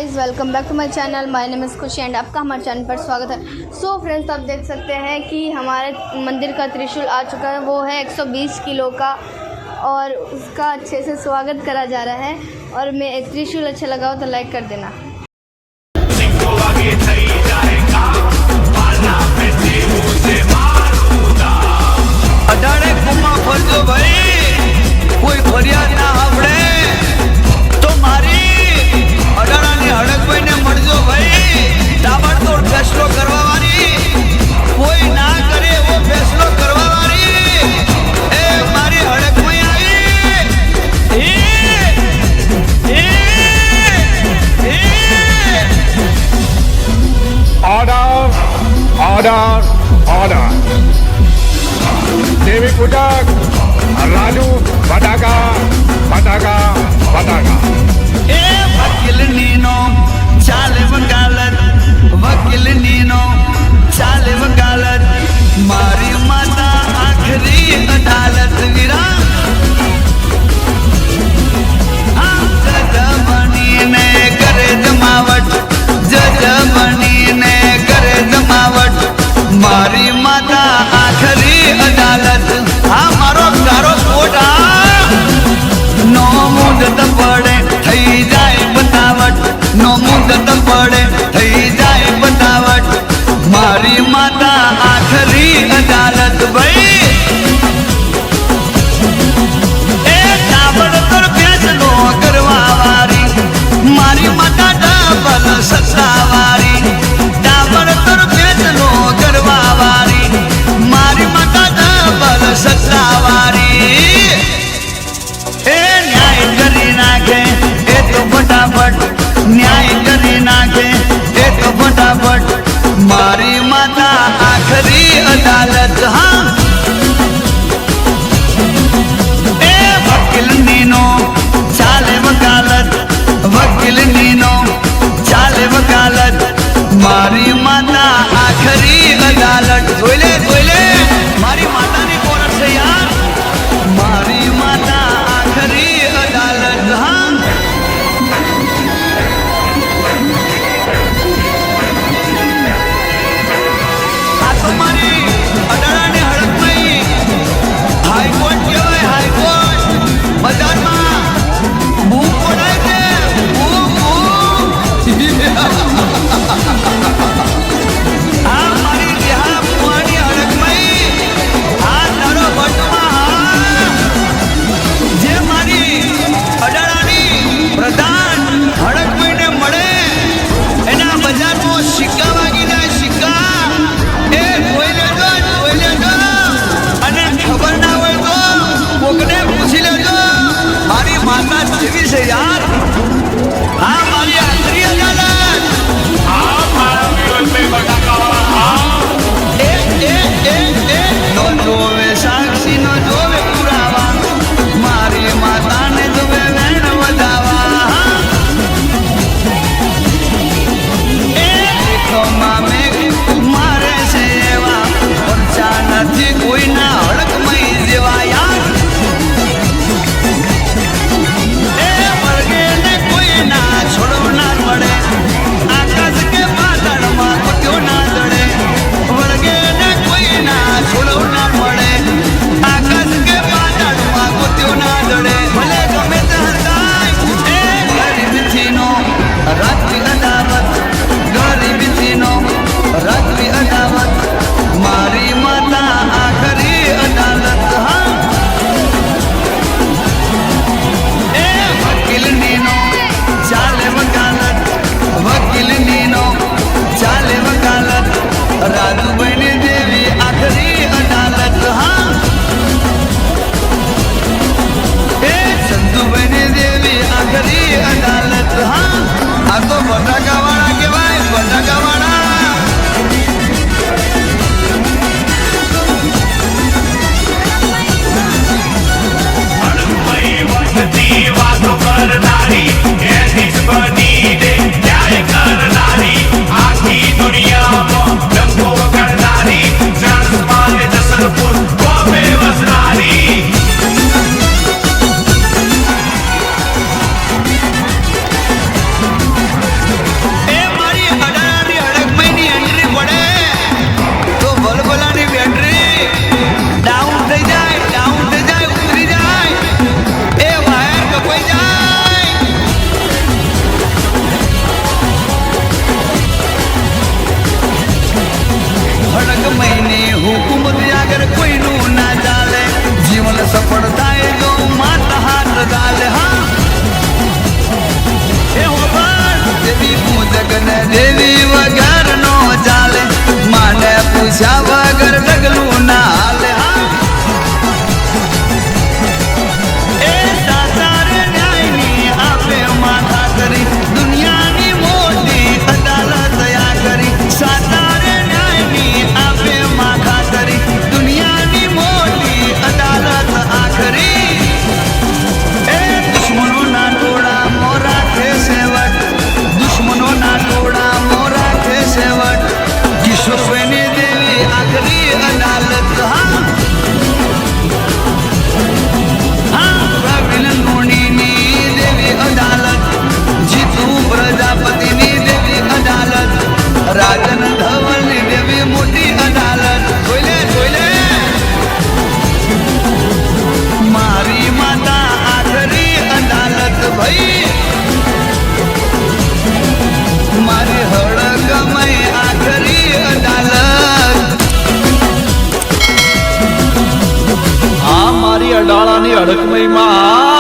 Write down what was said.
Guys, welcome back to my channel. My name is Khushi and आपका हमारे channel पर स्वागत है। सो फ्रेंड्स, आप देख सकते हैं कि हमारे मंदिर का त्रिशूल आ चुका है। वो है 120 किलो का और उसका अच्छे से स्वागत करा जा रहा है। और मैं त्रिशूल अच्छा लगा हो तो लाइक कर देना। कोई फरियाद ना आवड़े तो मारी अडाणानी हड़कभाई ने मळजो भाई। ताबड़तोड़ फैसलो करवा वाली कोई ना करे, वो फैसलो करवा वाली ए मारी हड़कभाई आई। Order order order. Devi Pujak Raju फटाका फटाका फटाका। ए वकील नीनो चाले वकालत, वकील नीनो चाले वकालत। मारी माता आखरी अदालत वीरा। जज बनी ने करे जमावट, जज बनी ने करे जमावट। मारी माता आखरी अदालत। हाँ मारो तारो कोटा नो मुदत पड़े थई जाए बतावट, नो मुदत पड़े थई जाए बतावट। मारी माता आखरी अदालत भाई। ए ताबड़तोड़ फैसलो करवा वारी मारी माता डबल सत्तावारी। ताबड़तोड़ फैसलो करवा वारी मारी माता डबल सत्तावारी। ए न्याय करी नाखे ए तो फटाफट, न्याय करी नाखे ए तो फटाफट। मारी माता आखरी अदालत। हाँ ए वकील नीनो चाले वकालत, वकील नीनो चाले वकालत। मारी माता आखरी अदालत। बोले बोले मारी माता ने कोरट से यार। मारी माता आखरी अदालत। हाँ आ तो मारी अडाणानी हड़कभाई हाईकोर्ट कहेवाय। हाईकोर्ट बजार में बूम पड़ाय छे, बूम बूम। आ मारी देहा पुआनी हड़कभाई आ तारो वटમાં जे मारी अडाणानी प्रधान हड़कभाई ने मळे एना बजारमां सिक्का वागी जाय। सिक्का ए જોઈ લેજો અને ખબર ના હોય તો કોકને પૂછી લેજો। મારી માતા જેવી છે યાર। હા મારી આખરી અદાલત। નો જોવે સાક્ષી, નો જોવે પુરાવા। મારી માતાને જોવે વેણ વધાવા। એ દેખોમાં મેઘ મારે છે એવા પરચા નથી કોઈના હડકમય જેવા યાર। એ વર્ગે ને કોઈના છોડવનાર મળે, આકાશ કે પાતાળમાં કોત્યો ના જડે। વર્ગે ને કોઈના છોડવનાર મળે, આકાશ કે પાતાળમાં કોત્યો ના જડે। ભલે ગમે તે હરકાય એ ગરીબથીનો રાત્રિ અદાવત, ગરીબથીનો રાત્રિ અદાવત। મારી માતા આખરી અદાલત। હા એ વકીલ નીનો ચાલે વકાલત, વકીલ નીનો ચાલે વકાલત। રાજુભાઈની દેવી આખરી અદાલત। હા એ ચંદુભાઈની દેવી આખરી અદાલત। હા આ તો બટાકાવાળા કહેવાય, બટાકાવાળા। વાતો કરનારી એની જ બની દે ન્યાય કરનારી આખી દુનિયામાં ડંકો કરનારી જન્માને જસરપુર ગોપે વસનારી। વગર કોઈનું ના ચાલે જીવન સફળ થાય જો માતા હાથ ચાલે હા એ હોબાળ દેવી પૂજક ને દેવી વગર નો ચાલે માને પૂછ્યા વગર ડગલું ના હાલે હા એ સાચા રે ન્યાયની આપે માથા કરી દુનિયાની મોટી અદાલત તૈયાર કરી સાચા રે ન્યાયની આપે માથા કરી દુનિયાની મોટી અદાલત આખરી એ દુશ્મનોના ટોળા મોરા કે સેવટ દુશ્મનોના ટોળા મોરા કે સેવટ કિશોરભાઈની દેવી આખરી અદાલત હા પ્રવીણ લોણીની દેવી અદાલત જીતુ પ્રજાપતિની દેવી અદાલત રાજન ધવલની દેવી મોટી અદાલત જોઈ લે મારી માતા આખરી અદાલત ભાઈ મારી હળગમય આખરી અદાલત આ મારી અડાળાની અડકમયમાં